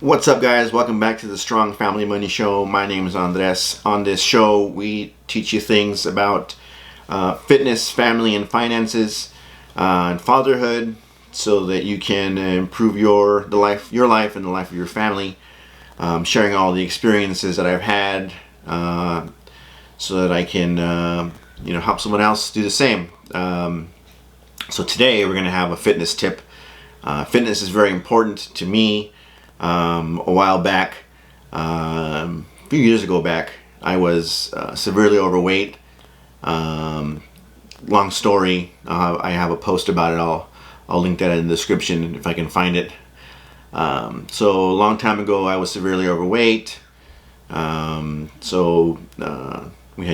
What's up, guys? Welcome back to the Strong Family Money Show. My name is Andres. On this show, we teach you things about fitness, family, and finances, and fatherhood, so that you can improve your life, and the life of your family. Sharing all the experiences that I've had, so that I can, help someone else do the same. So today we're going to have a fitness tip. Fitness is very important to me. A while back, a few years ago back, I was severely overweight. Long story. I have a post about it. I'll link that in the description if I can find it. So a long time ago, I was severely overweight. We had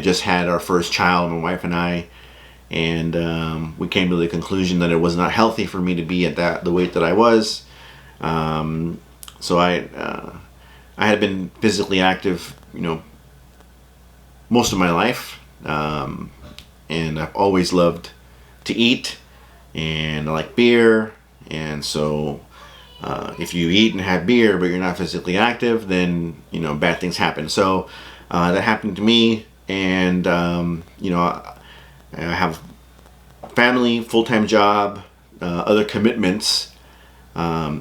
just had our first child, my wife and I, and we came to the conclusion that it was not healthy for me to be at the weight that I was. So I had been physically active, most of my life, and I've always loved to eat, and I like beer, and so if you eat and have beer but you're not physically active, then bad things happen. So that happened to me, and I have family, full-time job, other commitments.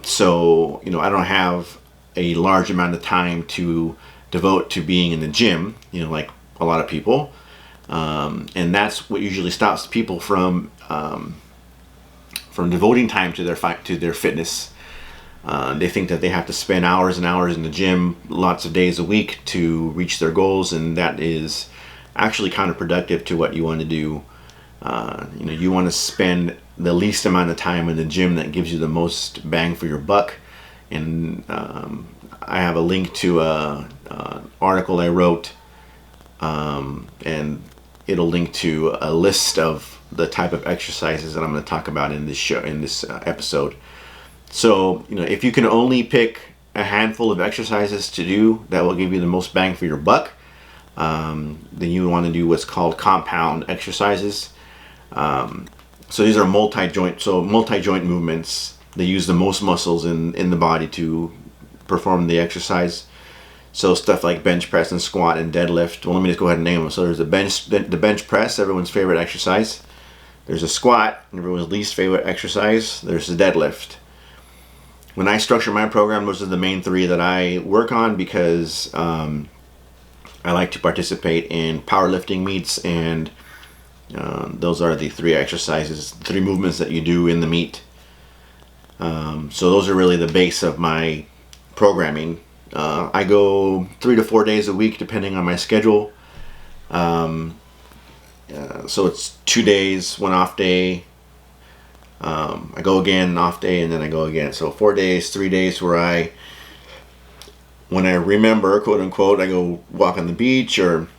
So I don't have a large amount of time to devote to being in the gym, like a lot of people. And that's what usually stops people from devoting time to their fitness. They think that they have to spend hours and hours in the gym, lots of days a week, to reach their goals, and that is actually counterproductive to what you want to do. You want to spend the least amount of time in the gym that gives you the most bang for your buck. And I have a link to an article I wrote, and it'll link to a list of the type of exercises that I'm going to talk about in this show, in this episode. So if you can only pick a handful of exercises to do that will give you the most bang for your buck, then you want to do what's called compound exercises. So these are multi-joint movements. They use the most muscles in the body to perform the exercise. So stuff like bench press and squat and deadlift. Well, let me just go ahead and name them. So there's the bench press, everyone's favorite exercise. There's a squat, everyone's least favorite exercise. There's the deadlift. When I structure my program, those are the main three that I work on, because I like to participate in powerlifting meets, and those are the three exercises, three movements that you do in the meet. So those are really the base of my programming. I go 3 to 4 days a week depending on my schedule. So it's 2 days, one off day. I go again, off day, and then I go again. So 4 days, 3 days where when I remember, quote unquote, I go walk on the beach, or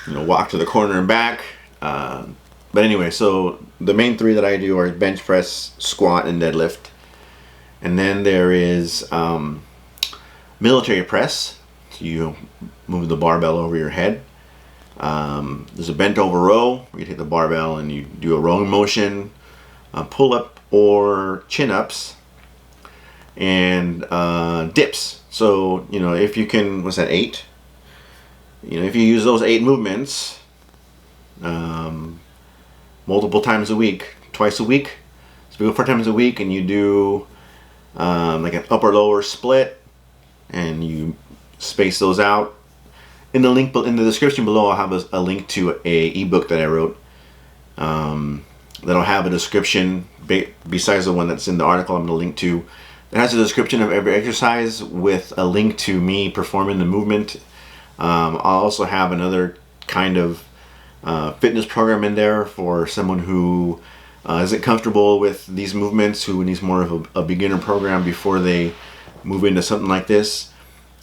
walk to the corner and back. But anyway, so the main three that I do are bench press, squat, and deadlift. And then there is military press. So you move the barbell over your head. There's a bent over row, where you take the barbell and you do a rowing motion, pull up or chin ups, and dips. So if you can, what's that, 8? If you use those 8 movements multiple times a week, twice a week, so we go 4 times a week, and you do like an upper lower split, and you space those out. In the description below, I'll have a link to a ebook that I wrote, that'll have a description besides the one that's in the article I'm going to link to. It has a description of every exercise with a link to me performing the movement. I'll also have another kind of fitness program in there for someone who isn't comfortable with these movements, who needs more of a beginner program before they move into something like this.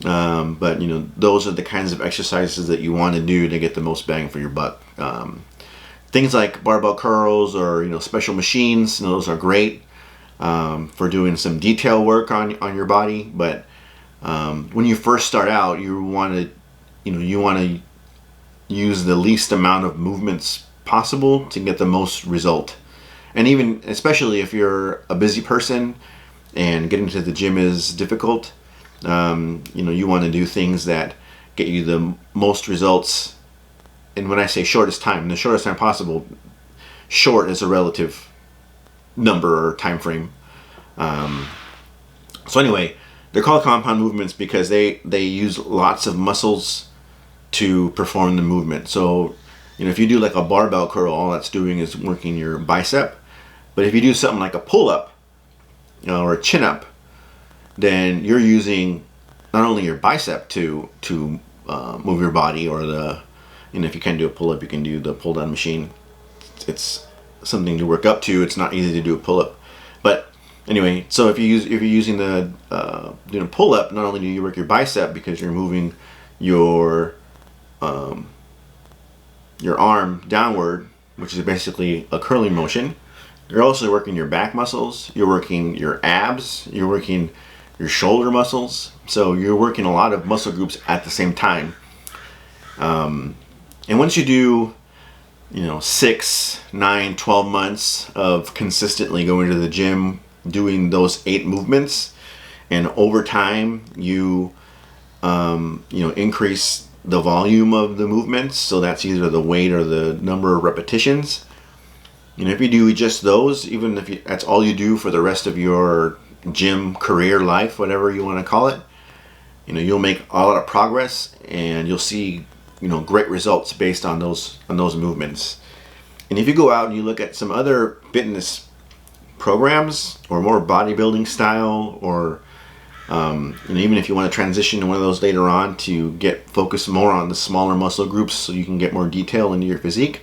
But those are the kinds of exercises that you want to do to get the most bang for your buck. Things like barbell curls, or special machines, those are great for doing some detail work on your body. But when you first start out, you want to use the least amount of movements possible to get the most result. And even especially if you're a busy person and getting to the gym is difficult, you want to do things that get you the most results. And when I say shortest time, the shortest time possible, short is a relative number or time frame. So anyway, they're called compound movements because they use lots of muscles to perform the movement. So, if you do like a barbell curl, all that's doing is working your bicep. But if you do something like a pull-up, or a chin-up, then you're using not only your bicep to move your body, or if you can do a pull-up, you can do the pull-down machine. It's something to work up to. It's not easy to do a pull-up, but anyway, so if you're using the doing a pull-up, not only do you work your bicep because you're moving your arm downward, which is basically a curling motion. You're also working your back muscles. You're working your abs. You're working your shoulder muscles. So you're working a lot of muscle groups at the same time. And once you do 6, 9, 12 months of consistently going to the gym, doing those 8 movements, and over time you increase the volume of the movements, so that's either the weight or the number of repetitions. If you do just those, even if that's all you do for the rest of your gym career life, whatever you want to call it, you'll make a lot of progress, and you'll see great results based on those movements. And if you go out and you look at some other fitness programs, or more bodybuilding style, or even if you want to transition to one of those later on to get focused more on the smaller muscle groups so you can get more detail into your physique,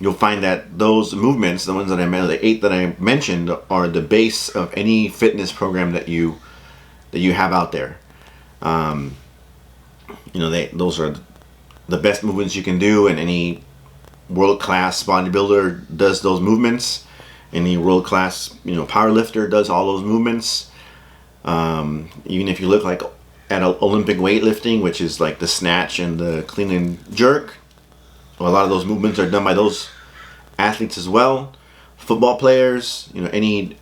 you'll find that those movements, the ones that the 8 that I mentioned, are the base of any fitness program that you have out there. Those are the best movements you can do, and any world-class bodybuilder does those movements. Any world-class power lifter does all those movements. Even if you look like at Olympic weightlifting, which is like the snatch and the clean and jerk, a lot of those movements are done by those athletes as well. Football players, anyone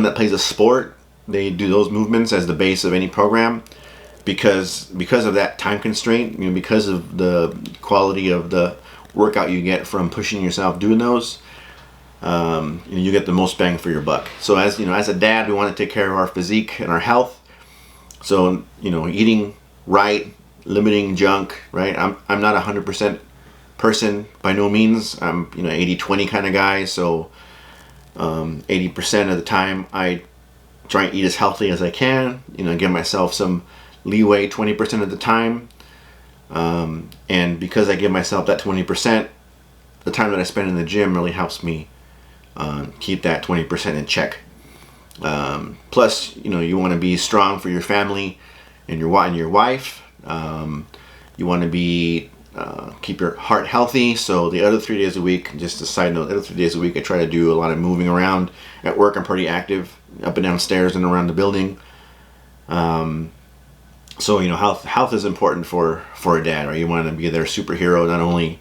that plays a sport, they do those movements as the base of any program, because of that time constraint, because of the quality of the workout you get from pushing yourself doing those. You get the most bang for your buck. So as a dad, we want to take care of our physique and our health. So eating right, limiting junk, right? I'm not 100% person by no means. I'm 80-20 kind of guy. So 80% of the time I try and eat as healthy as I can. Give myself some leeway 20% of the time. And because I give myself that 20%, the time that I spend in the gym really helps me keep that 20% in check. Plus, you want to be strong for your family and your wife. You want to be keep your heart healthy. So the other 3 days a week, just a side note, the other 3 days a week I try to do a lot of moving around. At work I'm pretty active, up and down stairs and around the building. So health is important for a dad, right? You want to be their superhero, not only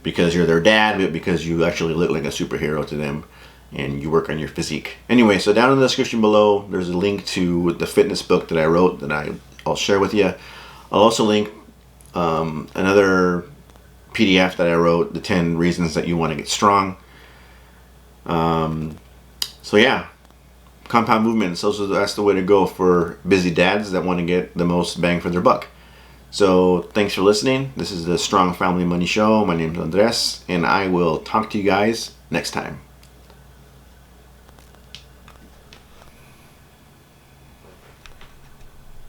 because you're their dad, but because you actually look like a superhero to them, and you work on your physique. Anyway, so down in the description below, there's a link to the fitness book that I wrote that I'll share with you. I'll also link another PDF that I wrote, the 10 reasons that you want to get strong. So yeah, compound movements, that's the way to go for busy dads that want to get the most bang for their buck. So thanks for listening. This is the Strong Family Money Show. My name is Andres, and I will talk to you guys next time.